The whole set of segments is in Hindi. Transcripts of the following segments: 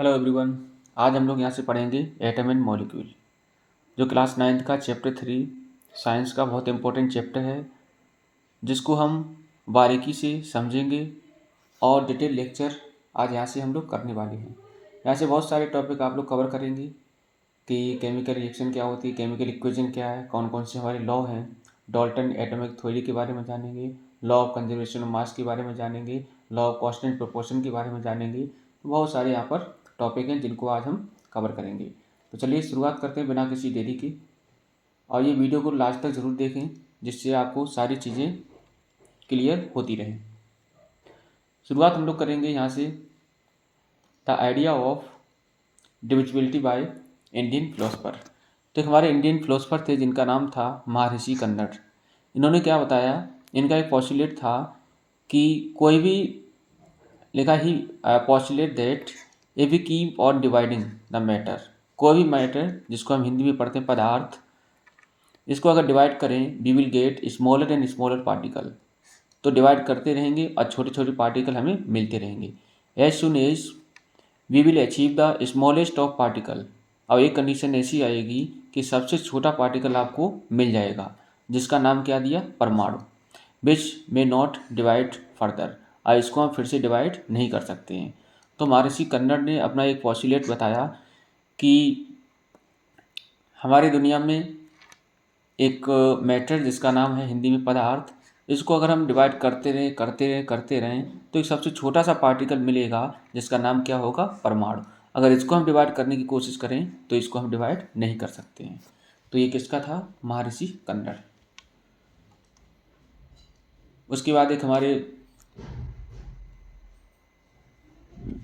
Hello everyone. आज हम लोग यहाँ से पढ़ेंगे एटम एंड मॉलिक्यूल, जो क्लास 9th का चैप्टर 3 साइंस का बहुत इम्पोर्टेंट चैप्टर है, जिसको हम बारीकी से समझेंगे और डिटेल लेक्चर आज यहाँ से हम लोग करने वाले हैं। यहाँ से बहुत सारे टॉपिक आप लोग कवर करेंगे कि केमिकल रिएक्शन क्या होती है, केमिकल इक्वेशन क्या है, कौन कौन से हमारे लॉ हैं, डाल्टन एटॉमिक थ्योरी के बारे में जानेंगे, लॉ ऑफ कंजर्वेशन ऑफ मास के बारे में जानेंगे, लॉ ऑफ कांस्टेंट प्रोपोर्शन के बारे में जानेंगे। तो बहुत सारे यहाँ पर टॉपिक हैं जिनको आज हम कवर करेंगे। तो चलिए शुरुआत करते हैं बिना किसी देरी की, और ये वीडियो को लास्ट तक ज़रूर देखें जिससे आपको सारी चीज़ें क्लियर होती रहें। शुरुआत हम लोग करेंगे यहाँ से the idea of divisibility by Indian philosopher. तो हमारे इंडियन फिलोसफर थे जिनका नाम था महर्षि कन्नड़। इन्होंने क्या बताया, इनका एक पॉस्टुलेट था कि कोई भी लिखा ही postulate that if we keep on dividing the matter, कोई भी मैटर जिसको हम हिंदी में पढ़ते हैं पदार्थ, इसको अगर डिवाइड करें we will get smaller and smaller particle. तो डिवाइड करते रहेंगे और छोटे छोटे पार्टिकल हमें मिलते रहेंगे। As soon as we will achieve the smallest of particle. और एक कंडीशन ऐसी आएगी कि सबसे छोटा पार्टिकल आपको मिल जाएगा, जिसका नाम क्या दिया, परमाणु, विच मे नॉट डिवाइड फर्दर। और इसको हम फिर से डिवाइड नहीं कर सकते हैं। तो महर्षि कन्नड़ ने अपना एक पॉस्टुलेट बताया कि हमारी दुनिया में एक मैटर जिसका नाम है हिंदी में पदार्थ, इसको अगर हम डिवाइड करते रहें तो एक सबसे छोटा सा पार्टिकल मिलेगा जिसका नाम क्या होगा, परमाणु। अगर इसको हम डिवाइड करने की कोशिश करें तो इसको हम डिवाइड नहीं कर सकते हैं। तो ये किसका था, महर्षि कन्नड़। उसके बाद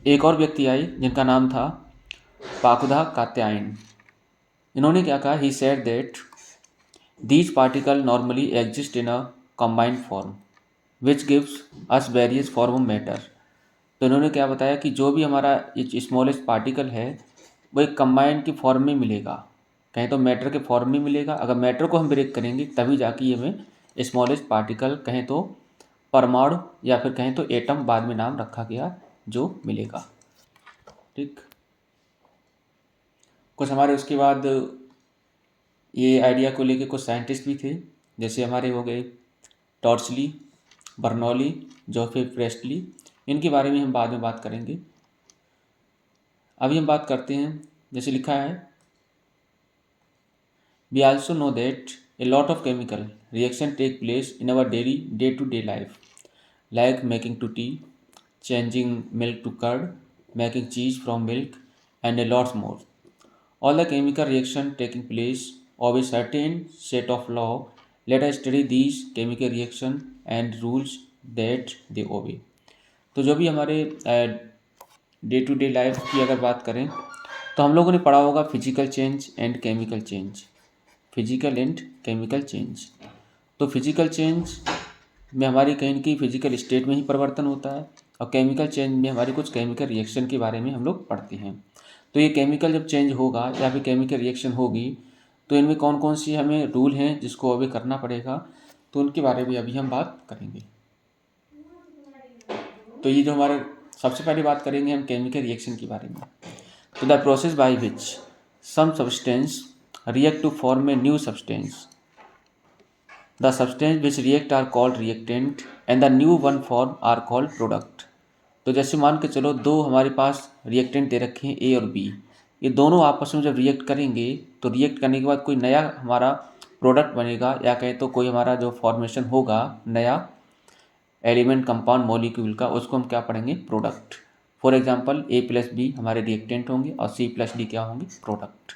एक और व्यक्ति आए जिनका नाम था पाकुदा कात्यायन। इन्होंने क्या कहा, he said that these particles normally exist in a combined form which gives us various form of matter। तो इन्होंने क्या बताया कि जो भी हमारा स्मॉलेस्ट पार्टिकल है वो एक कंबाइंड की फॉर्म में मिलेगा, कहें तो मैटर के फॉर्म में मिलेगा। अगर मैटर को हम ब्रेक करेंगे तभी जाके ये हमें स्मॉलेस्ट पार्टिकल, कहें तो परमाणु या फिर कहें तो एटम, बाद में नाम रखा गया, जो मिलेगा। ठीक, कुछ हमारे उसके बाद ये आइडिया को लेके कुछ साइंटिस्ट भी थे, जैसे हमारे हो गए टॉर्चली, बर्नौली, जोसेफ प्रेस्टली। इनके बारे में हम बाद में बात करेंगे। अभी हम बात करते हैं, जैसे लिखा है, we also know that a lot of chemical reaction take place in our daily day to day life, like making to tea, changing milk to curd, making cheese from milk and a lots more. All the chemical reaction taking place of a certain set of law, let us study these chemical reaction and rules that they obey। तो जो भी हमारे डे टू डे लाइफ की अगर बात करें तो हम लोगों ने पढ़ा होगा physical change and chemical change, physical and chemical change. तो फिजिकल चेंज में हमारी कहीं न कहीं फिजिकल स्टेट में ही परिवर्तन होता है, और केमिकल चेंज में हमारी कुछ केमिकल रिएक्शन के बारे में हम लोग पढ़ते हैं। तो ये केमिकल जब चेंज होगा या फिर केमिकल रिएक्शन होगी तो इनमें कौन कौन सी हमें रूल हैं जिसको अभी करना पड़ेगा, तो उनके बारे में अभी हम बात करेंगे। तो ये जो हमारे सबसे पहले बात करेंगे हम केमिकल रिएक्शन के बारे में। तो the process by which some substance react to form a new substance, the substance which react are called reactant and the new one formed are called product. तो जैसे मान के चलो दो हमारे पास रिएक्टेंट दे रखे हैं ए और बी, ये दोनों आपस में जब रिएक्ट करेंगे तो रिएक्ट करने के बाद कोई नया हमारा प्रोडक्ट बनेगा, या कहें तो कोई हमारा जो फॉर्मेशन होगा नया एलिमेंट, कंपाउंड, मॉलिक्यूल का, उसको हम क्या पढ़ेंगे, product. For example A plus B हमारे रिएक्टेंट होंगे और सी प्लस डी क्या होंगे, product.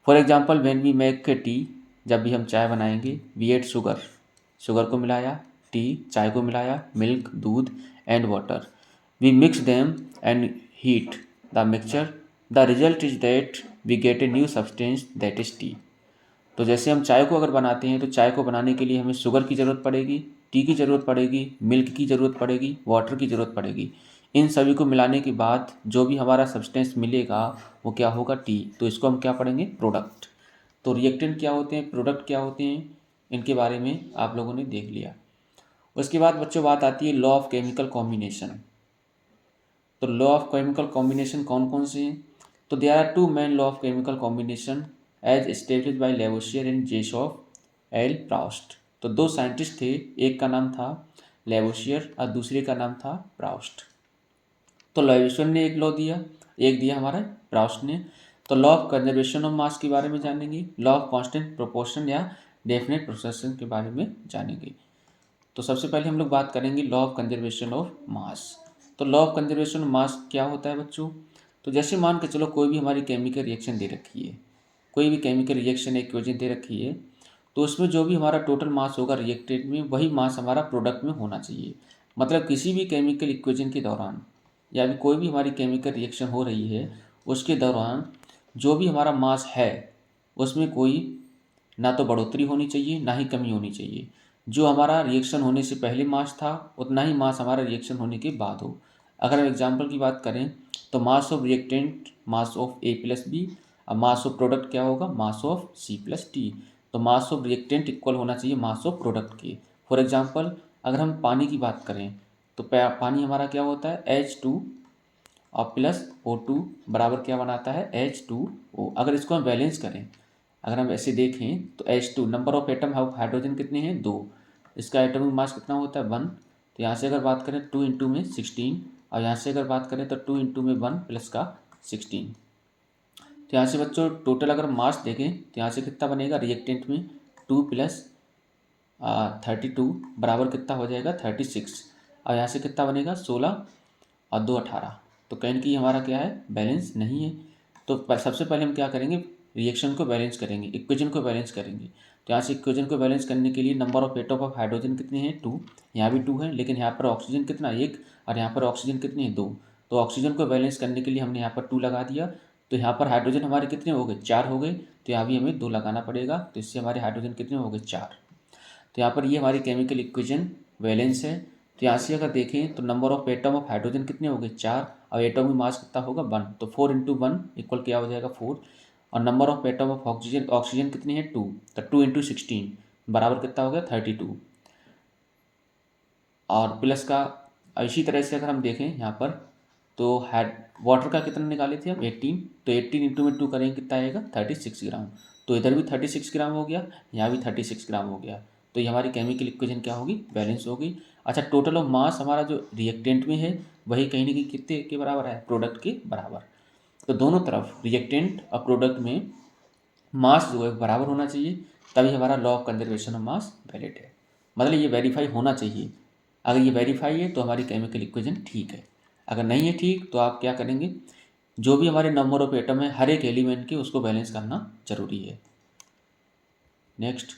For example when we make tea, जब भी हम चाय बनाएंगे, वी एड शुगर, शुगर को मिलाया, टी चाय को मिलाया, मिल्क दूध and water, we mix them and heat the mixture, the result is that we get a new substance that is tea। तो जैसे हम चाय को अगर बनाते हैं तो चाय को बनाने के लिए हमें शुगर की ज़रूरत पड़ेगी, टी की ज़रूरत पड़ेगी, मिल्क की ज़रूरत पड़ेगी, वाटर की ज़रूरत पड़ेगी। इन सभी को मिलाने के बाद जो भी हमारा सब्सटेंस मिलेगा वो क्या होगा, टी। तो इसको हम क्या पढ़ेंगे, प्रोडक्ट। तो रिएक्टेंट क्या होते हैं, प्रोडक्ट क्या होते हैं, इनके बारे में आप लोगों ने देख लिया। उसके बाद बच्चों बात आती है लॉ ऑफ केमिकल कॉम्बिनेशन। तो लॉ ऑफ केमिकल कॉम्बिनेशन कौन कौन से हैं? तो there are two main law of chemical combination as establish by Lavoisier and Joseph L Proust. तो दो साइंटिस्ट थे, एक का नाम था लेवोसियर और दूसरे का नाम था प्राउस्ट। तो लेवोसियर ने एक लॉ दिया, एक दिया हमारा प्राउस्ट ने। तो लॉ ऑफ कंजर्वेशन ऑफ मास के बारे में जानेंगे, लॉ ऑफ कांस्टेंट प्रोपोर्शन या डेफिनेट प्रोपोर्शन के बारे में जानेंगे। तो सबसे पहले हम लोग बात करेंगे law of conservation of mass. तो law of conservation of mass क्या होता है बच्चों? तो जैसे मान के चलो कोई भी हमारी केमिकल रिएक्शन दे रखी है, कोई भी केमिकल रिएक्शन इक्वेशन दे रखी है, तो उसमें जो भी हमारा टोटल मास होगा रिएक्टेंट में, वही मास हमारा प्रोडक्ट में होना चाहिए। मतलब किसी भी केमिकल इक्वेशन के दौरान या भी कोई भी हमारी केमिकल रिएक्शन हो रही है, उसके दौरान जो भी हमारा मास है उसमें कोई ना तो बढ़ोतरी होनी चाहिए ना ही कमी होनी चाहिए। जो हमारा रिएक्शन होने से पहले मास था उतना ही मास हमारा रिएक्शन होने के बाद हो। अगर हम एग्जांपल की बात करें तो mass of reactant mass of A plus B, और मास ऑफ प्रोडक्ट क्या होगा? Mass of C plus T. तो मास ऑफ रिएक्टेंट इक्वल होना चाहिए मास ऑफ प्रोडक्ट के। फॉर एग्जांपल अगर हम पानी की बात करें तो पानी हमारा क्या होता है? H2 और प्लस O2 बराबर क्या बनाता है? H2O। अगर इसको हम बैलेंस करें, अगर हम ऐसे देखें तो H2 number of atom hydrogen कितने हैं? 2। इसका एटॉमिक मास कितना होता है? 1। तो यहाँ से अगर बात करें 2 इंटू में 16, और यहाँ से अगर बात करें तो 2 इंटू में 1 प्लस का 16। तो यहाँ से बच्चों टोटल अगर मास देखें तो यहाँ से कितना बनेगा? रिएक्टेंट में 2 प्लस 32 बराबर कितना हो जाएगा? 36। और यहाँ से कितना बनेगा? 16 और 2 18। तो कहीं कि हमारा क्या है? बैलेंस नहीं है। तो सबसे पहले हम क्या करेंगे? रिएक्शन को बैलेंस करेंगे, इक्वेशन को बैलेंस करेंगे। तो यहाँ से इक्वेशन को बैलेंस करने के लिए number of atom of hydrogen कितने हैं? 2। यहाँ भी 2 है, लेकिन यहाँ पर ऑक्सीजन कितना? 1। और यहाँ पर ऑक्सीजन कितने हैं? 2। तो ऑक्सीजन को बैलेंस करने के लिए हमने यहाँ पर 2 लगा दिया। तो यहाँ पर हाइड्रोजन हमारे कितने हो गए? 4 हो गए। तो यहाँ भी हमें 2 लगाना पड़ेगा। तो इससे हमारे हाइड्रोजन कितने हो गए? 4। तो यहाँ पर ये हमारी केमिकल इक्वेशन वैलेंस है। तो यहाँ से अगर देखें तो number of atom of hydrogen कितने हो गए? 4। और एटॉमिक मास कितना होगा? 1। तो 4 इंटू 1 इक्वल क्या हो जाएगा? 4। और number of atom of oxygen oxygen कितने हैं? 2। तो 2 इंटू 16 बराबर कितना हो गया? 32। और प्लस का इसी तरह से अगर हम देखें यहाँ पर तो वाटर का कितना निकाले थे हम? 18। तो 18 इंटू में 2 करेंगे कितना आएगा? 36 ग्राम। तो इधर भी 36 ग्राम हो गया, यहाँ भी 36 ग्राम हो गया। तो ये हमारी केमिकल इक्वेशन क्या होगी? बैलेंस होगी। अच्छा, टोटल ऑफ मास हमारा जो रिएक्टेंट में है वही कहीं ना कहीं कितने के बराबर है? प्रोडक्ट के बराबर। तो दोनों तरफ रिएक्टेंट और प्रोडक्ट में मास जो है बराबर होना चाहिए, तभी हमारा law of conservation of mass valid है। मतलब ये वेरीफाई होना चाहिए। अगर ये वेरीफाई है तो हमारी केमिकल इक्वेशन ठीक है। अगर नहीं है ठीक तो आप क्या करेंगे? जो भी हमारे नंबर ऑफ एटम है हर एक एलिमेंट के, उसको बैलेंस करना जरूरी है। नेक्स्ट,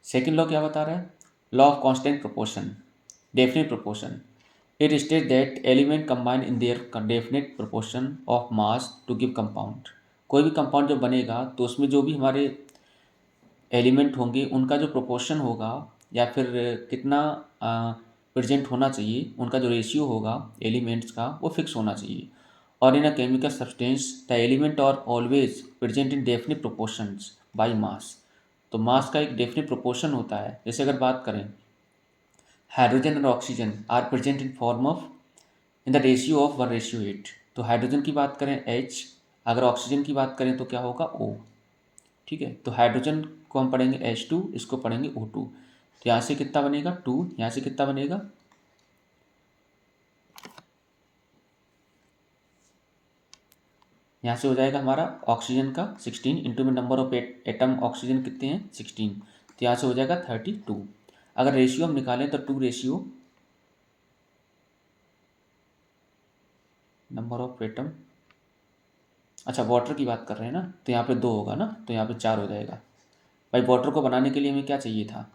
सेकेंड लॉ क्या बता रहा है? Law of constant proportion, definite proportion. It state that element combine in their definite proportion of mass to give compound. कोई भी कंपाउंड जब बनेगा तो उसमें जो भी हमारे एलिमेंट होंगे उनका जो प्रोपोर्शन होगा या फिर कितना प्रेजेंट होना चाहिए, उनका जो रेशियो होगा एलिमेंट्स का, वो फिक्स होना चाहिए। और in a chemical substance the element are always present in definite proportions by mass. तो मास का एक डेफिनिट प्रोपोर्शन होता है। जैसे अगर बात करें हाइड्रोजन और oxygen are present in form of in the ratio of 1:8। तो हाइड्रोजन की बात करें H, अगर ऑक्सीजन की बात करें तो क्या होगा? O। ठीक है, तो हाइड्रोजन को हम पढ़ेंगे H2, इसको पढ़ेंगे O2। तो यहाँ से कितना बनेगा? 2। यहाँ से कितना बनेगा? यहाँ से हो जाएगा हमारा ऑक्सीजन का 16 इंटू में नंबर ऑफ एटम ऑक्सीजन कितने हैं? 16। तो यहाँ से हो जाएगा 32। अगर रेशियो हम निकालें तो 2 रेशियो नंबर ऑफ एटम, अच्छा वाटर की बात कर रहे हैं ना, तो यहाँ पे 2 होगा ना, तो यहाँ पे 4 हो जाएगा। भाई वाटर को बनाने के लिए हमें क्या चाहिए था?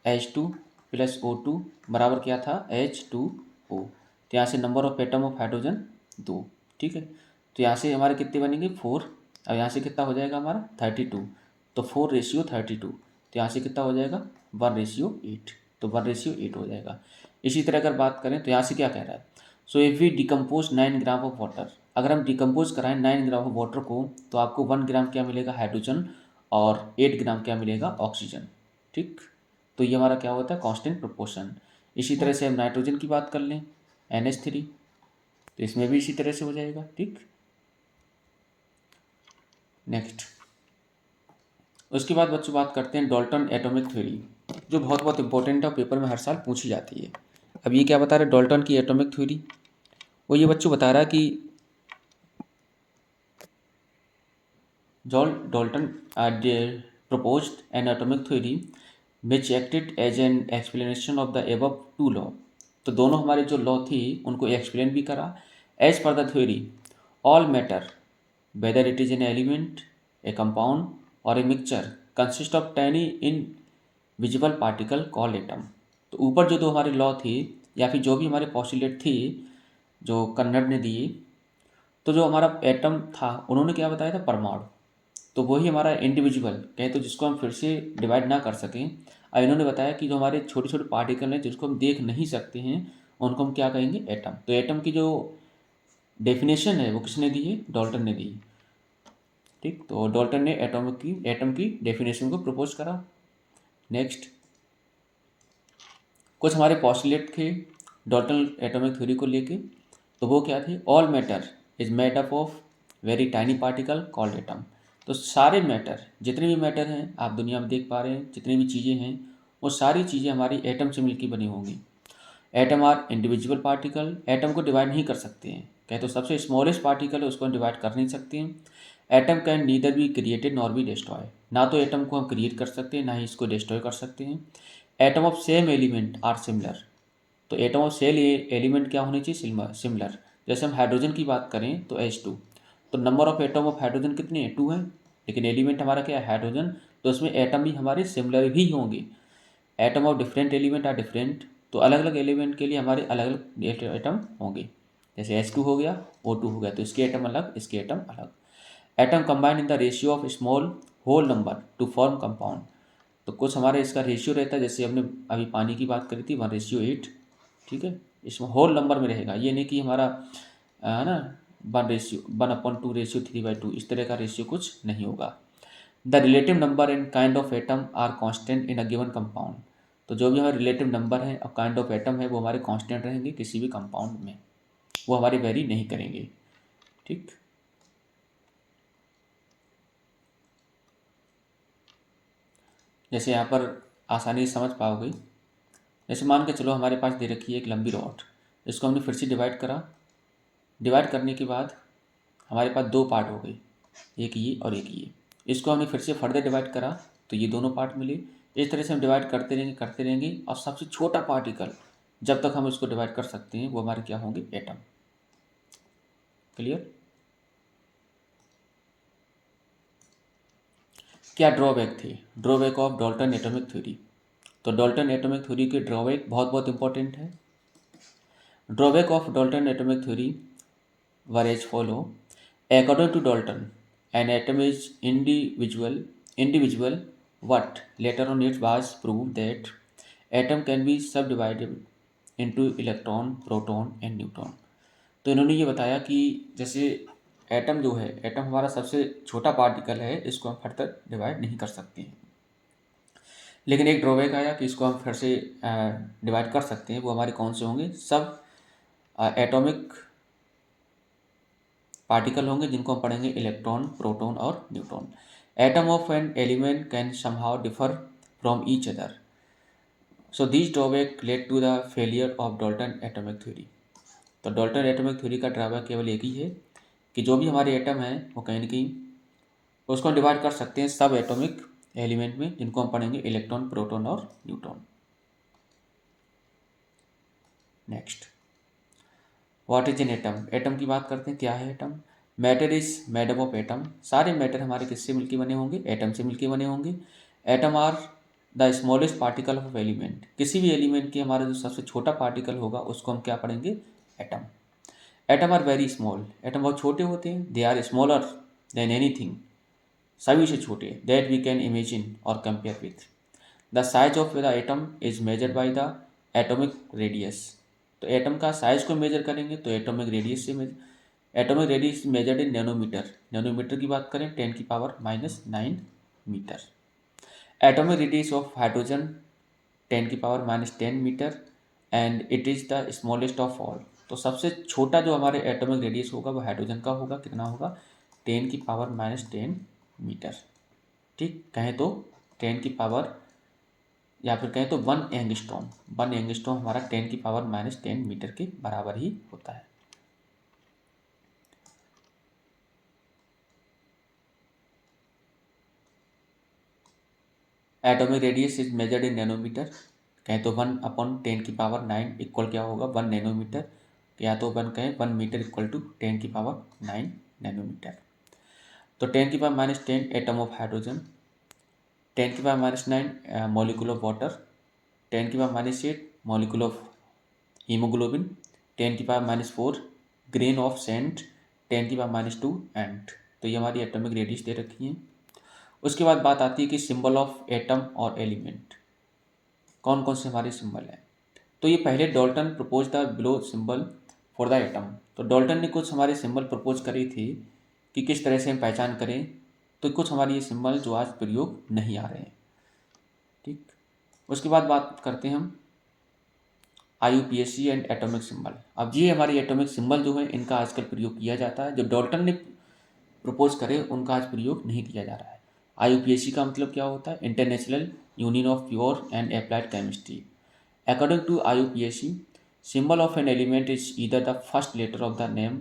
H2 प्लस O2 बराबर क्या था? H2O। तो यहाँ से number of atom of hydrogen 2। ठीक है, तो यहाँ से हमारे कितने बनेंगे? 4। और यहाँ से कितना हो जाएगा हमारा? 32। तो 4:32। तो यहाँ से कितना हो जाएगा? 1:8। तो 1:8 हो जाएगा। इसी तरह अगर बात करें तो यहाँ से क्या कह रहा है? So if we decompose 9 gram of water, अगर हम डिकम्पोज कराएं 9 ग्राम ऑफ वाटर को तो आपको 1 ग्राम क्या मिलेगा? हाइड्रोजन। और 8 ग्राम क्या मिलेगा? ऑक्सीजन। ठीक, तो ये हमारा क्या होता है? Constant proportion. इसी तरह से हम नाइट्रोजन की बात कर लें, NH3, तो इसमें भी इसी तरह से हो जाएगा। ठीक, नेक्स्ट, उसके बाद बच्चों बात करते हैं डाल्टन एटॉमिक थ्योरी, जो बहुत बहुत इंपॉर्टेंट है और पेपर में हर साल पूछी जाती है। अब ये क्या बता रहा है डाल्टन की एटॉमिक थ्योरी? वो ये बच्चों बता रहा है कि John Dalton proposed an atomic theory which acted as an explanation of the above two law। तो दोनों हमारे जो लॉ थी उनको एक्सप्लेन भी करा। As per the theory all matter whether it is an element, a compound or a mixture consist of tiny invisible particle called atom. तो ऊपर जो दो हमारे लॉ थी या फिर जो भी हमारे पॉस्टुलेट थी जो कन्नड़ ने दी, तो जो हमारा एटम था उन्होंने क्या बताया था, परमाणु। तो वही हमारा इंडिविजुअल कहें तो जिसको हम फिर से डिवाइड ना कर सकें, और इन्होंने बताया कि जो हमारे छोटे छोटे पार्टिकल हैं जिसको हम देख नहीं सकते हैं उनको हम क्या कहेंगे, एटम। तो एटम की जो डेफिनेशन है वो किसने दी है, डाल्टन ने दी। ठीक, तो डाल्टन ने एटम की डेफिनेशन को प्रपोज करा। नेक्स्ट, कुछ हमारे पॉस्टुलेट थे डाल्टन एटॉमिक थ्योरी को लेके, तो वो क्या थे, all matter is made up of very tiny particle called atom. तो सारे मैटर, जितने भी मैटर हैं आप दुनिया में देख पा रहे हैं, जितनी भी चीज़ें हैं वो सारी चीज़ें हमारी एटम से मिलकर बनी होंगी। Atom are individual particle, atom को डिवाइड नहीं कर सकते हैं, कहे तो सबसे स्मॉलेस्ट पार्टिकल है उसको हम डिवाइड कर नहीं सकते हैं। Atom can neither be created nor be destroy, ना तो एटम को हम क्रिएट कर सकते हैं ना ही इसको डिस्ट्रॉय कर सकते हैं। Atom of same element are similar, तो एटम ऑफ सेल एलिमेंट क्या होनी चाहिए, सिमिलर। जैसे हम हाइड्रोजन की बात करें तो H2, तो number of atom of hydrogen कितने हैं, 2 है, लेकिन एलिमेंट हमारा क्या है, हाइड्रोजन, तो उसमें एटम भी हमारे सिमिलर ही होंगे। Atom of different element are different, तो अलग अलग एलिमेंट के लिए हमारे अलग अलग एटम होंगे। जैसे H2 हो गया, O2 हो गया, तो इसके एटम अलग, इसके एटम अलग। Atom combine in the ratio of small whole number to form compound, तो कुछ हमारे इसका रेशियो रहता है, जैसे हमने अभी पानी की बात करी थी 1:8। ठीक है, इसमें होल नंबर में रहेगा, ये नहीं कि हमारा है ना 1:2:3/2 इस तरह का रेशियो कुछ नहीं होगा। The relative number and kind of atom are constant in a given compound, तो जो भी हमारे रिलेटिव नंबर है और काइंड ऑफ एटम है वो हमारे कांस्टेंट रहेंगे किसी भी कंपाउंड में, वो हमारी वेरी नहीं करेंगे। ठीक, जैसे यहाँ पर आसानी से समझ पाओगे, जैसे मान के चलो हमारे पास दे रखी है एक लंबी रॉड, इसको हमने फिर से डिवाइड करा। डिवाइड करने के बाद हमारे पास 2 पार्ट हो गए, एक ये और एक ये। इसको हमने फिर से फर्दर डिवाइड करा तो ये दोनों पार्ट मिले। इस तरह से हम डिवाइड करते रहेंगे और सबसे छोटा पार्टिकल जब तक हम इसको डिवाइड कर सकते हैं वो हमारे क्या होंगे, एटम। क्लियर? क्या ड्रॉबैक थे, drawback of Dalton atomic theory? तो डाल्टन एटॉमिक थ्योरी के ड्रॉबैक बहुत बहुत इंपॉर्टेंट है। Drawback of Dalton atomic theory were as follow. According to Dalton, an atom is individual, but later on it was proved that atom can be subdivided into electron, proton and neutron। तो इन्होंने ये बताया कि जैसे एटम जो है, एटम हमारा सबसे छोटा पार्टिकल है, इसको हम फर्दर डिवाइड नहीं कर सकते हैं। लेकिन एक ड्रॉबैक आया कि इसको हम फिर से डिवाइड कर सकते हैं, वो हमारे कौन से होंगे, सब एटॉमिक पार्टिकल होंगे जिनको हम पढ़ेंगे इलेक्ट्रॉन, प्रोटॉन और neutron. Atom of an element can somehow differ from each other, so this drawback led to the failure of Dalton atomic theory. तो डाल्टन एटॉमिक थ्योरी का ड्रॉबैक केवल एक ही है कि जो भी हमारे एटम हैं वो कहीं ना कहीं उसको हम डिवाइड कर सकते हैं सब एटॉमिक एलिमेंट में जिनको हम पढ़ेंगे इलेक्ट्रॉन, प्रोटॉन और neutron. Next, what is an atom? Atom की बात करते हैं, क्या है atom? Matter is made up of atom, सारे मैटर हमारे किससे मिलके बने होंगे, एटम से मिलके बने होंगे। Atom are the smallest particle of element, किसी भी एलिमेंट के हमारा जो सबसे छोटा पार्टिकल होगा उसको हम क्या पढ़ेंगे, atom. Atom are very small, atom बहुत छोटे होते हैं, they are smaller than anything, सभी से छोटे, दैट वी कैन इमेजिन और compare with. The size of the atom is measured by the atomic radius, तो एटम का साइज को मेजर करेंगे तो एटॉमिक रेडियस से atomic radius measured in nanometer, nanometer की बात करें 10⁻⁹ meter. Atomic radius of hydrogen 10⁻⁻10 meter. And it is the smallest of all. तो सबसे छोटा जो हमारे एटॉमिक रेडियस होगा वो हाइड्रोजन का होगा। कितना होगा? 10⁻⁻10 मीटर। ठीक, कहें तो 10 या फिर कहें तो 1 एंगस्ट्रॉम। 1 एंगस्ट्रॉम हमारा 10⁻⁻10 मीटर के बराबर ही होता है। Atomic radius is measured in nanometer. कहें तो 1/10⁹ इक्वल क्या होगा? 1 नैनोमीटर। या तो 1 मीटर इक्वल टू 10⁹ नैनोमीटर। तो 10⁻⁻10 atom of hydrogen, 10⁻⁹ molecule of water, 10⁻⁸ molecule of haemoglobin, 10⁻⁴ grain of sand, 10⁻�2 ant. तो ये हमारी एटॉमिक रेडियस दे रखी है। उसके बाद बात आती है कि सिंबल ऑफ एटम और एलिमेंट कौन कौन से हमारे सिंबल हैं। तो ये पहले Dalton propose the below symbol for the atom. तो डॉल्टन ने कुछ हमारे सिंबल प्रपोज करी थी कि किस तरह से हम पहचान करें। तो कुछ हमारे ये सिंबल जो आज प्रयोग नहीं आ रहे हैं। ठीक, उसके बाद बात करते हैं हम IUPAC एंड एटॉमिक सिंबल। अब ये हमारी एटॉमिक सिंबल जो है इनका आजकल प्रयोग किया जाता है। जो डॉल्टन ने प्रपोज करे उनका आज प्रयोग नहीं किया जा रहा है। IUPAC का मतलब क्या होता है? International union of pure and applied chemistry. According to IUPAC, symbol of an element is either the first letter of the name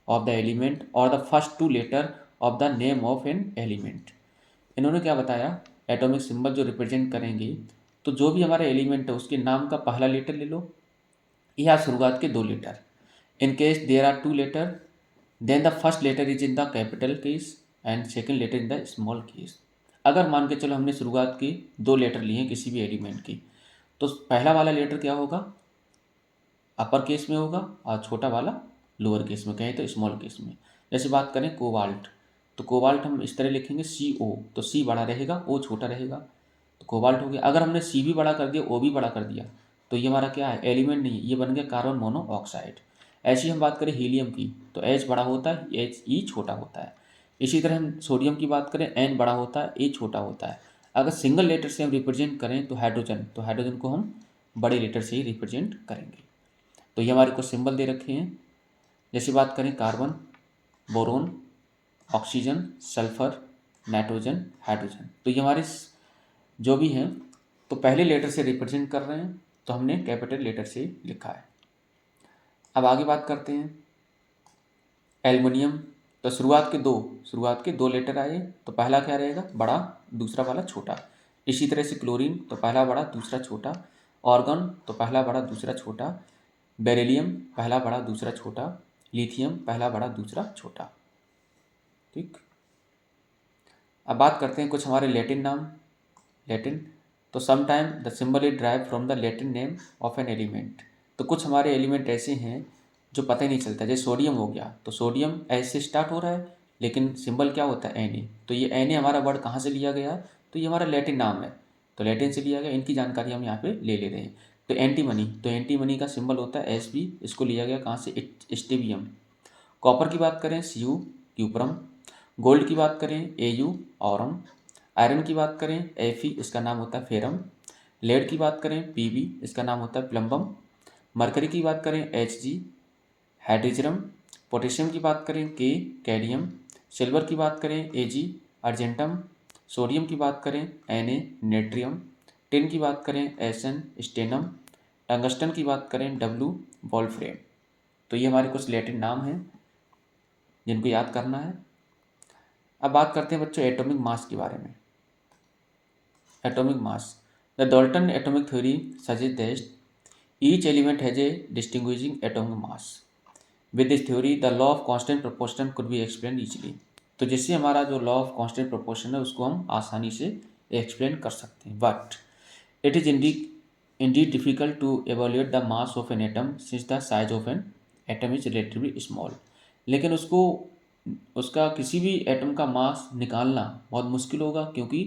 of the element or the first two letter of the name of an element। इन्होंने क्या बताया? एटॉमिक सिंबल जो रिप्रेजेंट करेंगे तो जो भी हमारा एलिमेंट है उसके नाम का पहला लेटर ले लो या शुरुआत के 2 letter. In case there are 2 letter, then the first letter is in the capital case and second letter in the small case. अगर मान के चलो हमने शुरुआत के 2 लेटर लिए हैं किसी भी एलिमेंट की, तो पहला वाला लेटर क्या होगा? अपर केस में होगा और छोटा वाला लोअर केस में, कहें तो स्मॉल केस में। जैसे बात करें कोबाल्ट, तो कोबाल्ट हम इस तरह लिखेंगे CO, तो C बड़ा रहेगा, O छोटा रहेगा, तो कोबाल्ट हो गया। अगर हमने C भी बड़ा कर दिया, O भी बड़ा कर दिया, तो ये हमारा क्या है? एलिमेंट नहीं, ये बन गया कार्बन मोनोऑक्साइड। ऐसी हम बात करें हीलियम की, तो H बड़ा होता है, E छोटा होता है। इसी तरह हम सोडियम की बात करें, N बड़ा होता है, A छोटा होता है। अगर सिंगल लेटर से हम रिप्रेजेंट करें तो हाइड्रोजन को हम बड़े लेटर से ही रिप्रेजेंट करेंगे। तो ये हमारे को सिंबल दे रखे हैं। जैसे बात करें carbon, boron, oxygen, sulphur, nitrogen, hydrogen, तो ये हमारे जो भी हैं तो पहले लेटर से रिप्रेजेंट कर रहे हैं, तो हमने कैपिटल लेटर से लिखा है। अब आगे बात करते हैं एल्युमिनियम। तो शुरुआत के 2 लेटर आए, तो पहला क्या रहेगा? बड़ा, दूसरा वाला छोटा। इसी तरह से क्लोरीन, तो पहला बड़ा दूसरा छोटा। ऑर्गन, तो पहला बड़ा दूसरा छोटा। बेरिलियम, पहला बड़ा दूसरा छोटा। लिथियम, पहला बड़ा दूसरा छोटा। ठीक, अब बात करते हैं कुछ हमारे लैटिन नाम। लैटिन, तो sometime the symbol is drive from the Latin name of an element. तो कुछ हमारे एलिमेंट ऐसे हैं जो पता ही नहीं चलता। जैसे सोडियम हो गया, तो सोडियम एच से स्टार्ट हो रहा है लेकिन सिंबल क्या होता है? Na। तो ये Na हमारा वर्ड कहाँ से लिया गया है? तो ये हमारा लैटिन नाम है, तो लैटिन से लिया गया। इनकी जानकारी हम यहाँ पे ले रहे हैं। तो एंटीमनी, तो एंटीमनी का सिंबल होता है Sb। इसको लिया गया कहाँ से? स्टेबियम। कॉपर की बात करें Cu, क्यूप्रम। गोल्ड की बात करें Au, औरम। आयरन की बात करें Fe, इसका नाम होता है फेरम। लेड की बात करें Pb, इसका नाम होता है प्लम्बम। मरकरी की बात करें Hg, हाइड्रोजन। पोटेशियम की बात करें K, कैडियम। सिल्वर की बात करें Ag, अर्जेंटम। सोडियम की बात करें Na, नेट्रियम। टिन की बात करें Sn, स्टेनम। टंगस्टन की बात करें W, वॉल्फ्रेम। तो ये हमारे कुछ लैटिन नाम हैं जिनको याद करना है। अब बात करते हैं बच्चों एटॉमिक मास के बारे में। Atomic mass, the Dalton atomic theory suggest that each element has a distinguishing atomic mass. With this theory the law of constant proportion could be explain easily. तो जिससे हमारा जो लॉ ऑफ कांस्टेंट प्रोपोर्शन है उसको हम आसानी से एक्सप्लेन कर सकते हैं। But it is indeed difficult to evaluate the mass of an atom since the size of an atom is relatively small। लेकिन उसका किसी भी एटम का मास निकालना बहुत मुश्किल होगा क्योंकि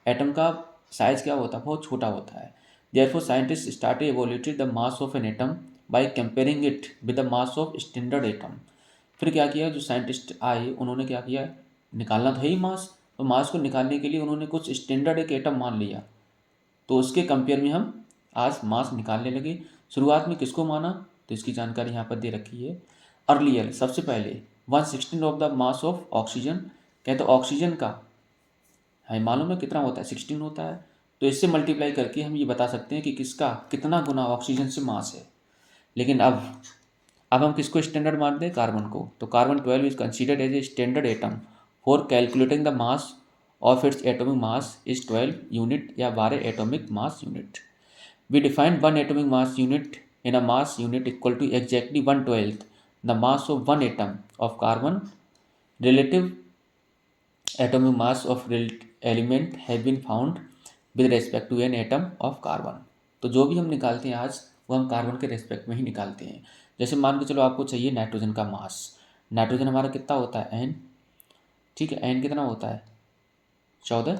एटम का साइज क्या होता है? बहुत छोटा होता है। Therefore scientists started evaluating the mass of an atom by comparing it with the mass of standard atom। फिर क्या किया? जो साइंटिस्ट आए उन्होंने क्या किया? निकालना तो है ही मास, तो मास को निकालने के लिए उन्होंने कुछ स्टैंडर्ड एक एटम मान लिया, तो उसके कंपेयर में हम आज मास निकालने लगे। शुरुआत में किसको माना, तो इसकी जानकारी यहाँ पर दे रखी है। अर्लियर सबसे पहले 1/16 of the mass of oxygen, कहते तो ऑक्सीजन का है मालूम है कितना होता है, 16 होता है। तो इससे मल्टीप्लाई करके हम ये बता सकते हैं कि किसका कितना गुना ऑक्सीजन से मास है। लेकिन अब हम किसको स्टैंडर्ड मानते हैं, कार्बन को। तो carbon 12 is considered as a standard atom for calculating the mass of its atomic mass is 12 unit या 12 atomic mass unit. We define 1 atomic mass unit in a mass unit equal to exactly 1/12 the mass of one atom of carbon. Relative atomic mass of element have been found with respect to an atom of carbon. तो जो भी हम निकालते हैं आज वो हम कार्बन के रेस्पेक्ट में ही निकालते हैं। जैसे मान के चलो आपको चाहिए नाइट्रोजन का मास, नाइट्रोजन हमारा कितना होता है n, ठीक है, n कितना होता है 14।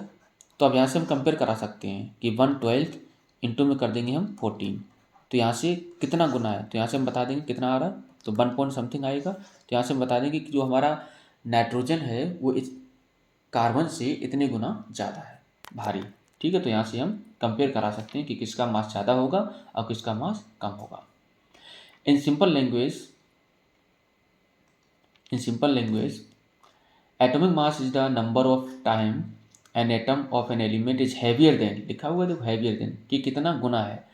तो अब यहाँ से हम कंपेयर करा सकते हैं कि 1/12 इंटू में कर देंगे हम 14, तो यहाँ से कितना गुना है, तो यहाँ से हम बता देंगे कितना आ रहा है, तो 1 पॉइंट समथिंग आएगा। तो यहाँ से हम बता देंगे कि जो हमारा नाइट्रोजन है वो इस कार्बन से इतने गुना ज़्यादा है भारी, ठीक है। तो यहाँ से हम कंपेयर करा सकते हैं कि किसका मास ज़्यादा होगा और किसका मास कम होगा। In simple language atomic mass is the number of time an atom of an element is heavier than, लिखा हुआ है देखो हैवियर देन कि कितना गुना है।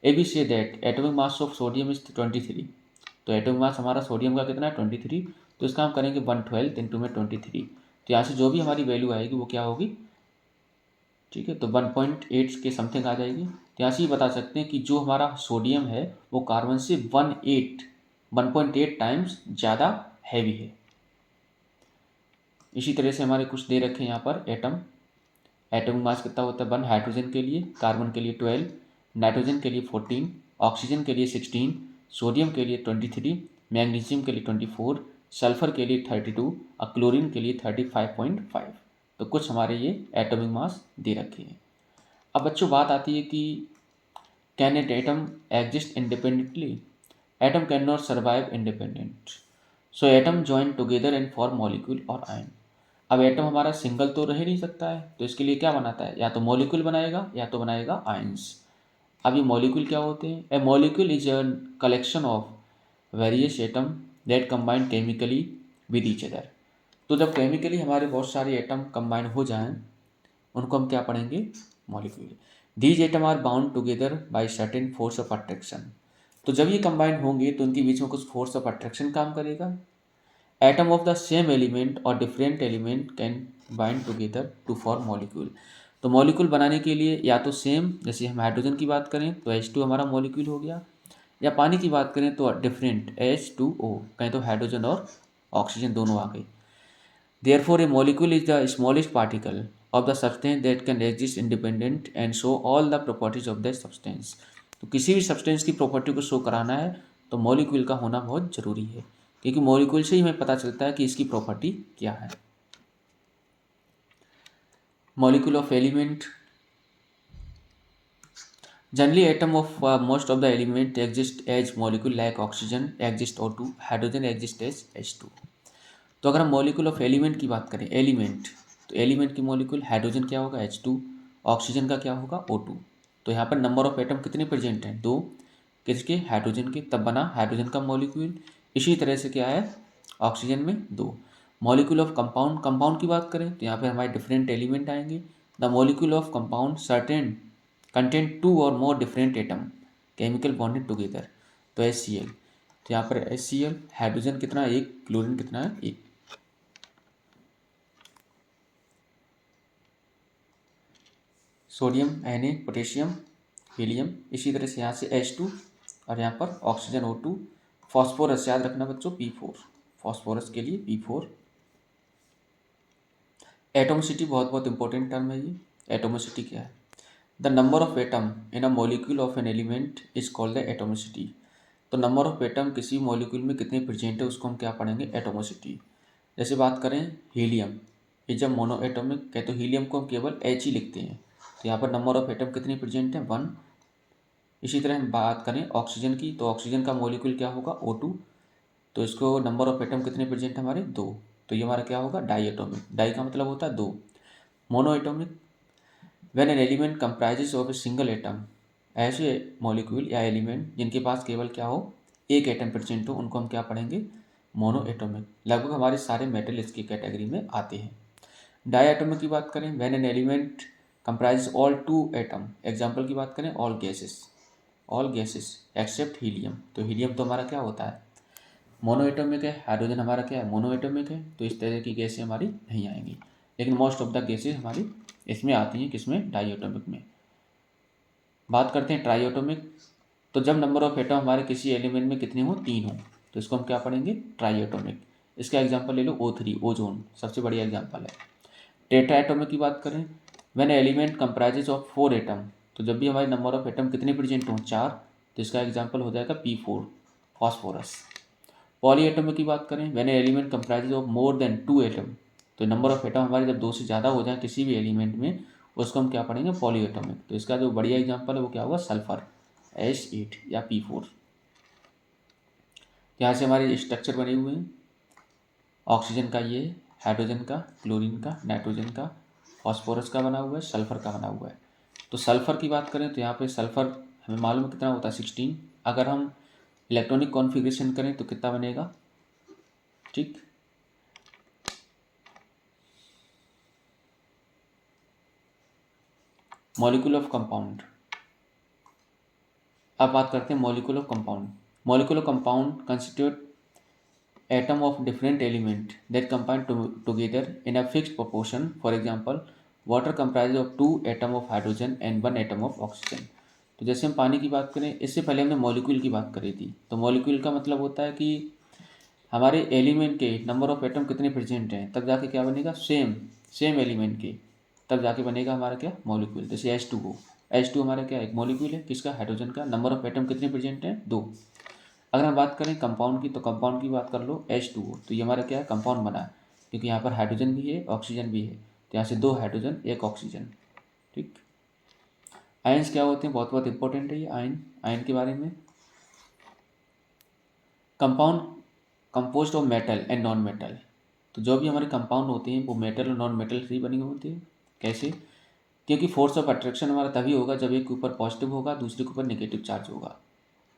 ए बी से that atomic mass of sodium is 23, तो एटॉमिक मास हमारा सोडियम का कितना है 23, तो इसका हम करेंगे 1/12 इंटू में 23, तो यहाँ से जो भी हमारी वैल्यू आएगी वो क्या होगी, ठीक है, तो 1.8 के समथिंग आ जाएगी। तो यहाँ से ये बता सकते हैं कि जो हमारा सोडियम है वो कार्बन से 1.8 टाइम्स ज़्यादा हैवी है। इसी तरह से हमारे कुछ दे रखे हैं यहाँ पर एटॉमिक मास कितना होता है 1, हाइड्रोजन के लिए, कार्बन के लिए 12, नाइट्रोजन के लिए 14, ऑक्सीजन के लिए 16, सोडियम के लिए 23, मैग्नीशियम के लिए 24, सल्फर के लिए 32 और क्लोरीन के लिए 35.5। तो कुछ हमारे ये एटॉमिक मास दे रखे हैं। अब बच्चों बात आती है कि can at atom exist independently, atom can not survive independent, so atom join together and form molecule और आयन। अब एटम हमारा सिंगल तो रह नहीं सकता है, तो इसके लिए क्या बनाता है, या तो मॉलिक्यूल बनाएगा या तो बनाएगा आयंस। अब ये मॉलिक्यूल क्या होते हैं, a molecule is a collection of various atom that combine chemically with each other. तो जब केमिकली हमारे बहुत सारे एटम कंबाइन हो जाएं उनको हम क्या पढ़ेंगे, molecule. These atom are bound together by certain force of attraction. तो जब ये कंबाइन होंगे तो उनके बीच में कुछ फोर्स ऑफ अट्रैक्शन काम करेगा। Atom of the same element or different element can bind together to form molecule. तो मॉलिक्यूल बनाने के लिए या तो सेम, जैसे हम हाइड्रोजन की बात करें तो H2 हमारा मॉलिक्यूल हो गया, या पानी की बात करें तो डिफरेंट H2O, कहें तो हाइड्रोजन और ऑक्सीजन दोनों आ गए। Therefore A molecule is the smallest particle of the substance that can exist independent and show all the properties of the substance. तो किसी भी सब्सटेंस की प्रॉपर्टी को शो कराना है तो मॉलिक्यूल का होना बहुत ज़रूरी है, क्योंकि मॉलिक्यूल से ही हमें पता चलता है कि इसकी प्रॉपर्टी क्या है। Molecule of element, generally atom of most of the element exist as molecule like oxygen exist O2, hydrogen exist as H2। तो अगर हम मॉलिक्यूल ऑफ एलिमेंट की बात करें, एलिमेंट, तो एलिमेंट की मॉलिक्यूल हाइड्रोजन क्या होगा H2, ऑक्सीजन का क्या होगा O2। तो यहाँ पर नंबर ऑफ एटम कितने प्रेजेंट हैं, 2, किसके, हाइड्रोजन के, तब बना हाइड्रोजन का मॉलिक्यूल। इसी तरह से क्या है, ऑक्सीजन में 2। मॉलिक्यूल ऑफ कंपाउंड, कंपाउंड की बात करें तो यहाँ पर हमारे डिफरेंट एलिमेंट आएंगे। The molecule of compound certain content 2 और more different atom chemical bonded together, तो HCl। तो यहाँ पर HCl, हाइड्रोजन कितना 1, क्लोरीन कितना है 1। सोडियम Na, पोटेशियम, हीलियम, इसी तरह से यहाँ से H2 और यहाँ पर ऑक्सीजन O2। फॉस्फोरस याद रखना बच्चों P4, फॉस्फोरस के लिए P4। एटोमिसिटी बहुत बहुत इंपॉर्टेंट टर्म है ये। एटोमिसिटी क्या है, the number of atom in a molecule of an element is called the atomicity. तो नंबर ऑफ एटम किसी मॉलिक्यूल में कितने प्रेजेंट है उसको हम क्या पढ़ेंगे, एटोमिसिटी। जैसे बात करें helium is a mono atomic, कहते तो हीलियम को हम केवल H ही लिखते हैं, तो यहाँ पर नंबर ऑफ एटम कितने प्रेजेंट हैं 1। इसी तरह हम बात करें ऑक्सीजन की, तो ऑक्सीजन का मॉलिक्यूल क्या होगा O2, तो इसको नंबर ऑफ एटम कितने प्रेजेंट हमारे 2, तो ये हमारा क्या होगा डाई एटोमिक, डाई का मतलब होता है 2। Mono atomic, when an element comprises of a single atom ऐसे मॉलिक्यूल या एलिमेंट जिनके पास केवल क्या हो, एक एटम प्रेजेंट हो, उनको हम क्या पढ़ेंगे, मोनो एटॉमिक। लगभग हमारे सारे मेटल इसकी कैटेगरी में आते हैं। डाई एटॉमिक की बात करें, when an element comprise all two atom. Example की बात करें, ऑल गैसेस एक्सेप्ट हीलियम। तो हीलियम तो हमारा क्या होता है, मोनो एटॉमिक है। हाइड्रोजन हमारा क्या है, मोनो एटॉमिक है। तो इस तरह की गैसें हमारी नहीं आएंगी, लेकिन मोस्ट ऑफ द गैसेज हमारी इसमें आती हैं, किसमें, डाई एटॉमिक में। बात करते हैं ट्राई एटॉमिक। तो जब नंबर ऑफ एटम हमारे किसी एलिमेंट में कितने हो, 3 हो, तो इसको हम क्या पढ़ेंगे, ट्राई एटॉमिक। इसका एग्जाम्पल ले लो O3, ओजोन सबसे बढ़िया एग्जाम्पल है। टेट्रा एटॉमिक की बात करें, when element comprises of 4 atom. तो जब भी हमारे नंबर ऑफ एटम कितने प्रेजेंट हों, 4, तो इसका एग्जाम्पल हो जाएगा P4, फॉस्फोरस। पॉली एटॉमिक की बात करें, when element comprises of more than 2 atom. तो नंबर ऑफ एटम हमारे जब 2 से ज़्यादा हो जाए किसी भी एलिमेंट में, उसको हम क्या पढ़ेंगे, पॉली एटॉमिक। तो इसका जो बढ़िया एग्जाम्पल है वो क्या होगा, सल्फर H8 या P4। यहाँ से हमारे स्ट्रक्चर बने हुए हैं, ऑक्सीजन का ये, हाइड्रोजन का, क्लोरीन का, नाइट्रोजन का, फॉस्फोरस का बना हुआ है, सल्फर का बना हुआ है। तो सल्फर की बात करें तो यहाँ पे सल्फर हमें मालूम है कितना होता है, 16। अगर हम इलेक्ट्रॉनिक कॉन्फ़िगरेशन करें तो कितना बनेगा, ठीक। Molecule of compound. अब बात करते हैं molecule of compound. Molecule of compound constitute atom of different element that combine together in a fixed proportion. For example, water comprises of 2 atom of hydrogen and 1 atom of oxygen. तो जैसे हम पानी की बात करें, इससे पहले हमने मॉलिक्यूल की बात करी थी। तो मॉलिक्यूल का मतलब होता है कि हमारे एलिमेंट के नंबर ऑफ एटम कितने प्रेजेंट हैं, तब जाके क्या बनेगा, सेम एलिमेंट के, तब जाके बनेगा हमारा क्या, मॉलिक्यूल। जैसे H2O, H2 हमारा क्या, एक मॉलिक्यूल है, किसका, हाइड्रोजन का। नंबर ऑफ एटम कितने प्रेजेंट हैं, 2। अगर हम बात करें कंपाउंड की, तो कंपाउंड की बात कर लो, H2O। तो ये हमारा क्या है, कंपाउंड बना है, क्योंकि यहाँ पर हाइड्रोजन भी है, ऑक्सीजन भी है। तो यहाँ से 2 हाइड्रोजन 1 ऑक्सीजन, ठीक। आयंस क्या होते हैं, बहुत बहुत इंपॉर्टेंट है ये आयन के बारे में। Compound composed of metal and non metal. तो जो भी हमारे कंपाउंड होते हैं वो मेटल और नॉन मेटल से ही बने होते हैं। कैसे, क्योंकि फोर्स ऑफ अट्रैक्शन हमारा तभी होगा जब एक के ऊपर पॉजिटिव होगा, दूसरे के ऊपर नेगेटिव चार्ज होगा,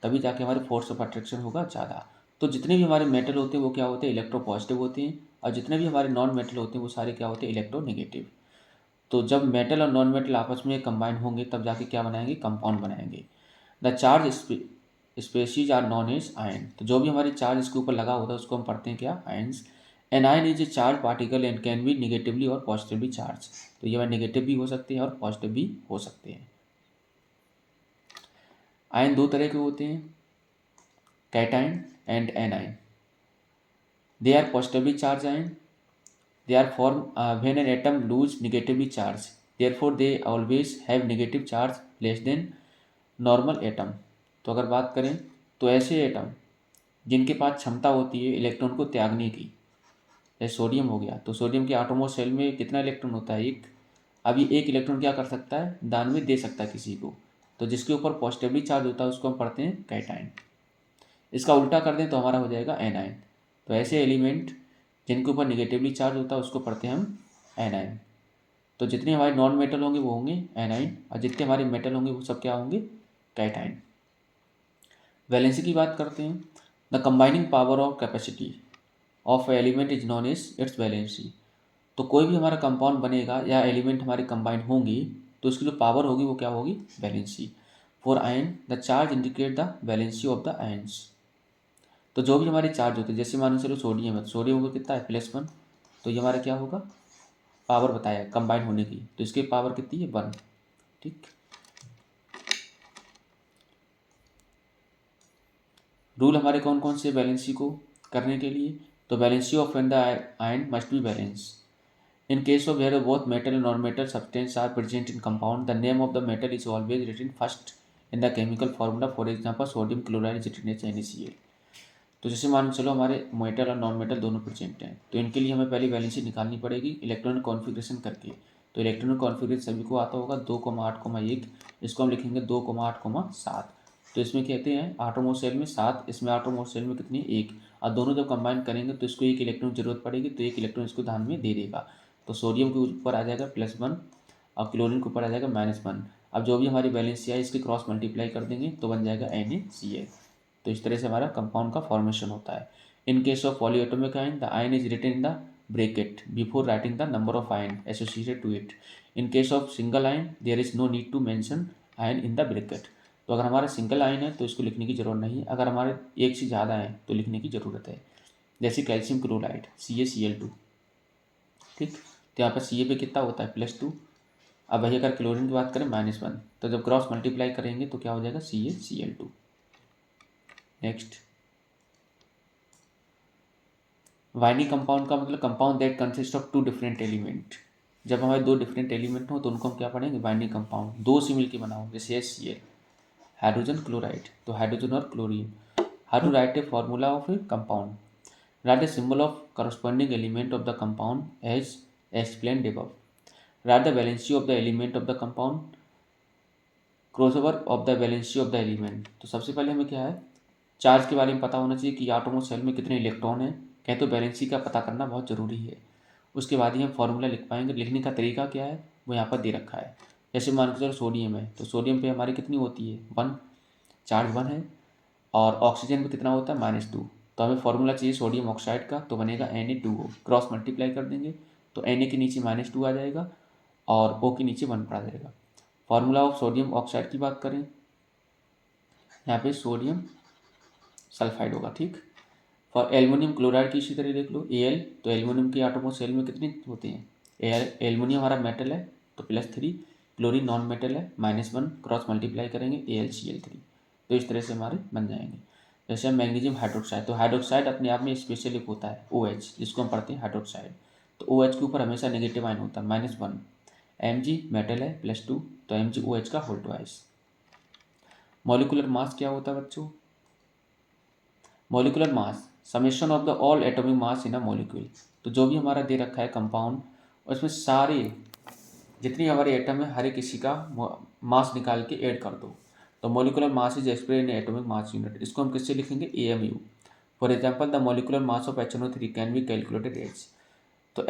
तभी जाके हमारे फोर्स ऑफ अट्रैक्शन होगा ज़्यादा। तो जितने भी हमारे मेटल होते हैं वो क्या होते हैं, इलेक्ट्रो पॉजिटिव होते हैं, और जितने भी हमारे नॉन मेटल होते हैं वो सारे क्या होते हैं, इलेक्ट्रो नेगेटिव। तो जब मेटल और नॉन मेटल आपस में कंबाइन होंगे तब जाके क्या बनाएंगे, कंपाउंड बनाएंगे। The charge species are known as ion. तो जो भी हमारी चार्ज इसके ऊपर लगा होता है उसको हम पढ़ते हैं क्या, ions. An ion is a charge particle and can be negatively और पॉजिटिवली चार्ज। तो ये नेगेटिव भी हो सकते हैं और पॉजिटिव भी हो सकते हैं। आयन 2 तरह के होते हैं, cation and A9. They are positively charged ion. They are formed when an atom lose negatively charged. Therefore, they always have negative charge less than normal atom. तो अगर बात करें तो ऐसे एटम जिनके पास क्षमता होती है इलेक्ट्रॉन को त्यागने की, जैसे सोडियम हो गया, तो सोडियम के आटोमोस सेल में कितना इलेक्ट्रॉन होता है, एक। अब ये एक इलेक्ट्रॉन क्या कर सकता है, दान में दे सकता है किसी को। तो जिसके ऊपर पॉजिटिवली चार्ज होता है उसको हम पढ़ते हैं कैटाइन। इसका उल्टा कर दें तो हमारा हो जाएगा एनाइन। तो ऐसे एलिमेंट जिनके ऊपर निगेटिवली चार्ज होता है उसको पढ़ते हैं हम एनाइन। तो जितने हमारे नॉन मेटल होंगे वो होंगे एनाइन, और जितने हमारे मेटल होंगे वो सब क्या होंगे, कैटाइन। वैलेंसी की बात करते हैं। The combining power of capacity of element is known as its valency. तो कोई भी हमारा कंपाउंड बनेगा या एलिमेंट हमारे कंबाइन होंगी तो उसकी जो पावर होगी वो क्या होगी, valency. For ion the charge indicate the valency of the ions. तो जो भी हमारे चार्ज होते हैं, जैसे मान चलो सोडियम है, तो सोडियम को कितना है, +1। तो ये हमारा क्या होगा, पावर बताया कंबाइन होने की, तो इसकी पावर कितनी है, 1, ठीक। रूल हमारे कौन कौन से वैलेंसी को करने के लिए, तो valency of when the ion must be balance. In case of where both metal and non metal substance are present in compound, the name of the metal is always written first in the chemical formula. For example sodium chloride is written as NaCl। तो जैसे मान चलो हमारे मेटल और नॉन मेटल दोनों प्रेजेंट हैं, तो इनके लिए हमें पहले वैलेंसी निकालनी पड़ेगी इलेक्ट्रॉनिक कॉन्फ़िगरेशन करके। तो इलेक्ट्रॉनिक कॉन्फ़िगरेशन सभी को आता होगा, 2,8,1। इसको हम लिखेंगे 2,8,7। तो इसमें कहते हैं आटोमो सेल में 7, इसमें आटोमो सेल में कितनी, 1। और दोनों जब कंबाइन करेंगे तो इसको 1 इलेक्ट्रॉन की जरूरत पड़ेगी, तो 1 इलेक्ट्रॉन इसको धान में दे देगा। तो सोडियम के ऊपर आ जाएगा +1 और क्लोरीन के ऊपर आ जाएगा -1। अब जो भी हमारी वैलेंसी है इसकी क्रॉस मल्टीप्लाई कर देंगे तो बन जाएगा NaCl। तो इस तरह से हमारा कंपाउंड का फॉर्मेशन होता है। In case of polyatomic ion, the ion is written in the bracket before writing the number of ion associated to it. In case of single ion there is no need to mention ion in the bracket. तो अगर हमारा सिंगल आयन है तो इसको लिखने की जरूरत नहीं है, अगर हमारे एक से ज़्यादा है तो लिखने की ज़रूरत है। जैसे कैल्शियम क्लोराइड CaCl2, ठीक। तो यहाँ पर Ca पे कितना होता है +2। अब वही अगर क्लोरीन की बात करें -1, तो जब क्रॉस मल्टीप्लाई करेंगे तो क्या हो जाएगा CaCl2। नेक्स्ट, बाइंडिंग कंपाउंड का मतलब compound that consist of 2 different element. जब हमारे 2 डिफरेंट एलिमेंट हो तो उनको हम क्या पढ़ेंगे, बाइंडिंग कंपाउंड। 2 से मिलकर बनाओ, जैसे HCl हाइड्रोजन क्लोराइड, तो हाइड्रोजन और chlorine. How to write a formula of a compound, write a symbol of corresponding element of the compound as explained above. Write the valency of the element of the compound, crossover of the valency of the element. तो सबसे पहले हमें क्या है, चार्ज के बारे में पता होना चाहिए कि आटोम और सेल में कितने इलेक्ट्रॉन हैं, कहें तो वैलेंसी का पता करना बहुत ज़रूरी है। उसके बाद ही हम फॉर्मूला लिख पाएंगे। लिखने का तरीका क्या है वो यहाँ पर दे रखा है। जैसे मान के चलो सोडियम है, तो सोडियम पे हमारी कितनी होती है 1, चार्ज 1 है, और ऑक्सीजन में कितना होता है -2। तो हमें फॉर्मूला चाहिए सोडियम ऑक्साइड का, तो बनेगा Na2O। क्रॉस मल्टीप्लाई कर देंगे तो Na के नीचे -2 आ जाएगा और O के नीचे 1 पड़ा जाएगा। फार्मूला ऑफ सोडियम ऑक्साइड की बात करें, यहाँ पे सोडियम सल्फाइड होगा, ठीक। फॉर एल्युमिनियम क्लोराइड की इसी तरह देख लो Al, तो एल्युमिनियम के आटोम और सेल में कितने होते हैं, एल्युमिनियम हमारा मेटल है तो +3, क्लोरीन नॉन मेटल है -1, क्रॉस मल्टीप्लाई करेंगे AlCl3। तो इस तरह से हमारे बन जाएंगे। जैसे हम मैग्नीशियम हाइड्रोक्साइड, तो हाइड्रोक्साइड अपने आप में स्पेशल एक होता है OH, जिसको हम पढ़ते हैं हाइड्रोक्साइड। तो OH के ऊपर हमेशा नेगेटिव आयन होता है -1। Mg मेटल है +2, तो MgOH का होल ट्वाइस। मॉलिकुलर मास क्या होता है बच्चों, molecular mass summation of the all atomic mass in a molecule. तो जो भी हमारा दे रखा है कंपाउंड, उसमें सारे जितनी हमारे एटम है हर एक किसी का मास निकाल के ऐड कर दो। तो molecular mass is expressed in atomic mass unit. इसको हम किससे लिखेंगे, AMU। For example the molecular mass of HNO3 can be calculated as. तो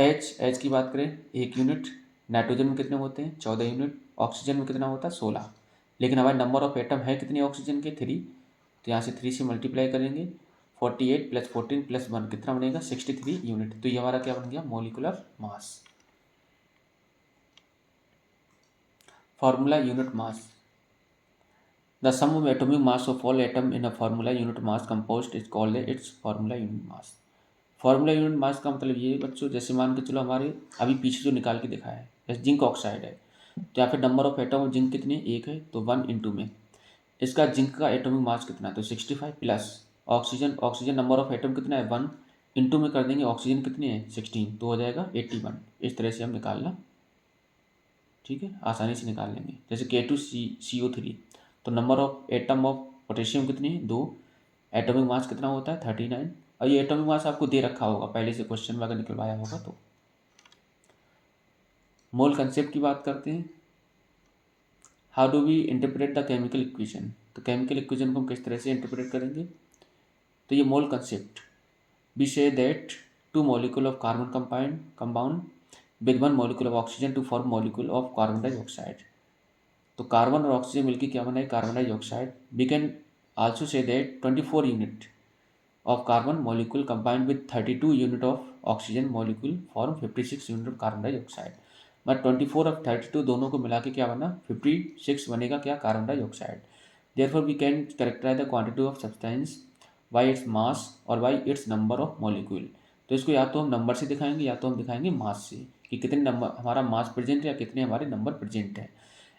H की बात करें 1 यूनिट, नाइट्रोजन में कितने होते हैं 14 यूनिट, ऑक्सीजन में कितना होता है 16। लेकिन हमारे नंबर ऑफ एटम है कितने ऑक्सीजन के 3, तो यहाँ से 3 से मल्टीप्लाई करेंगे, 48 + 14 + 1 कितना बनेगा 63 यूनिट। तो ये हमारा क्या बन गया molecular mass. Formula unit mass, the sum of atomic mass of all atom in a formula unit mass compound is called its formula unit mass. Formula unit mass का मतलब ये बच्चों, जैसे मान के चलो हमारे अभी पीछे जो निकाल के दिखाया है, जैसे जिंक ऑक्साइड है, तो यहाँ पे number of atom of zinc कितने 1 है, तो 1 × में इसका जिंक का एटॉमिक मास कितना है, तो 65 plus oxygen number of atom कितना है 1 × में कर देंगे, ऑक्सीजन कितने हैं 16, तो हो जाएगा 81। इस तरह से हम निकालना, ठीक है, आसानी से निकाल लेंगे। जैसे K2CO3, तो number of atom of potassium कितनी है 2, एटॉमिक मास कितना होता है 39। और ये एटॉमिक मास आपको दे रखा होगा पहले से, क्वेश्चन में अगर निकलवाया होगा तो। मोल कंसेप्ट की बात करते हैं, how do we interpret the chemical equation. तो केमिकल इक्वेशन को हम किस तरह से इंटरप्रेट करेंगे, तो ये mole concept, we say that 2 molecule of carbon compound with 1 molecule of oxygen to form molecule of carbon dioxide. तो कार्बन और ऑक्सीजन मिलकर क्या बनाए carbon dioxide. We can also say that 24 unit of carbon molecule combined with 32 unit of oxygen molecule form 56 unit of carbon dioxide। मतलब 24 और 32 दोनों को मिला के क्या बना 56 बनेगा क्या carbon dioxide. Therefore we can characterize the quantity of substance by its mass or by its number of molecule. तो इसको या तो हम नंबर से दिखाएंगे या तो हम दिखाएंगे मास से, कि कितने नंबर हमारा मास प्रेजेंट है या कितने हमारे नंबर प्रेजेंट है।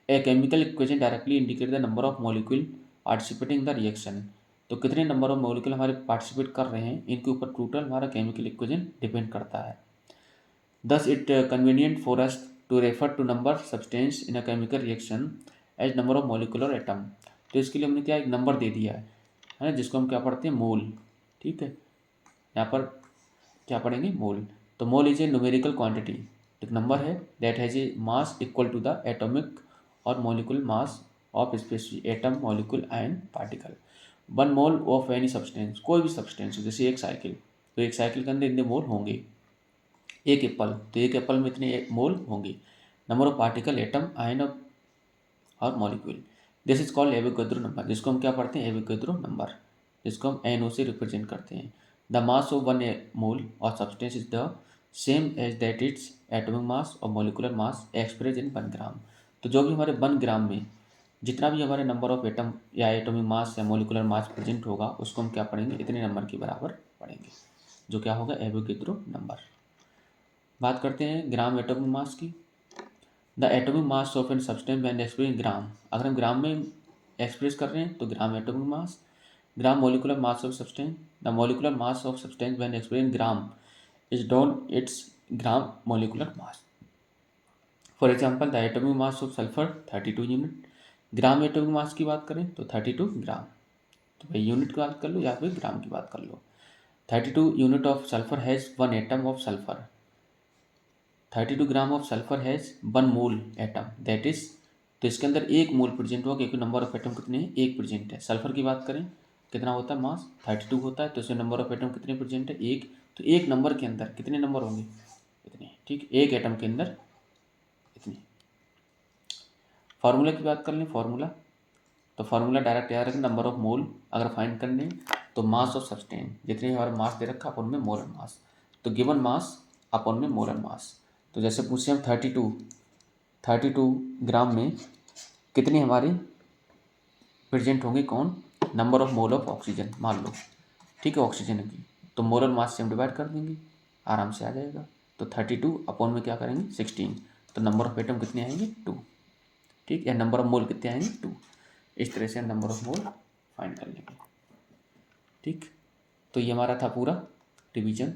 A chemical equation directly indicate the number of molecule participating the reaction. तो कितने नंबर ऑफ मॉलिक्यूल हमारे पार्टिसिपेट कर रहे हैं, इनके ऊपर टोटल हमारा केमिकल इक्वेशन डिपेंड करता है। Thus it convenient for us to refer to number substance in a chemical reaction as number of molecular atom. तो इसके लिए हमने क्या एक नंबर दे दिया है ना, जिसको हम क्या पढ़ते हैं मोल, ठीक है। यहाँ पर क्या पढ़ेंगे मोल। तो mole is a numerical quantity, एक नंबर है that has a mass equal to the atomic or molecule mass of specific atom molecule and particle. 1 mole of any substance, कोई भी सब्सटेंस, जैसे एक साइकिल, तो एक साइकिल के अंदर इतने मोल होंगे। एक एप्पल, तो एक एप्पल में इतने मोल होंगे। Number of particle atom ion of or molecule. This is called Avogadro number, जिसको हम क्या पढ़ते हैं, एवोगैड्रो नंबर, जिसको हम NO से रिप्रेजेंट करते हैं। The mass of one mole or substance is the same as that its atomic mass or molecular mass express in 1 ग्राम। तो जो भी हमारे 1 ग्राम में जितना भी हमारे नंबर ऑफ एटम या एटॉमिक मास या मोलिकुलर मास प्रेजेंट होगा, उसको हम क्या पढ़ेंगे, इतने नंबर के बराबर पढ़ेंगे, जो क्या होगा, एवोगैड्रो नंबर। बात करते हैं ग्राम एटॉमिक मास की। The atomic mass of an substance when express in gram, अगर हम ग्राम में एक्सप्रेस कर रहे हैं तो gram atomic mass. Gram molecular mass of substance, the molecular mass of substance when express in gram is down its gram molecular mass. For example the atomic mass of sulphur 32 unit. Gram atomic mass की बात करें तो 32 ग्राम। तो भाई यूनिट की बात कर लो या फिर ग्राम की बात कर लो। 32 unit of sulphur has 1 atom of sulphur. 32 gram of sulphur has 1 mole atom, that is, तो इसके अंदर 1 मोल प्रेजेंट होगा, क्योंकि नंबर ऑफ एटम कितने हैं, 1 प्रेजेंट है। सल्फर की बात करें कितना होता है, मास 32 होता है, तो इसमें नंबर ऑफ एटम कितने प्रेजेंट है, 1। तो 1 नंबर के अंदर कितने नंबर होंगे, इतने, ठीक, 1 एटम के अंदर इतने। फार्मूला की बात कर लें, फार्मूला, तो फार्मूला डायरेक्ट याद रखें, नंबर ऑफ मोल अगर फाइंड करने तो मास ऑफ सब्सटेंस, जितने हमारा मास दे रखा अपन में मोलर मास, तो गिवन मास अपन में मोलर मास। तो जैसे पूछे हम 32 ग्राम में कितनी हमारी प्रेजेंट होंगे, कौन, number of mole of oxygen मान लो, ठीक है, ऑक्सीजन की, तो मोलर मास से हम डिवाइड कर देंगे, आराम से आ जाएगा। तो 32 अपॉन में क्या करेंगे 16, तो नंबर ऑफ एटम कितने आएंगे 2, ठीक है, नंबर ऑफ मोल कितने आएंगे 2। इस तरह से हम नंबर ऑफ मोल फाइंड कर लेंगे, ठीक। तो ये हमारा था पूरा डिवीजन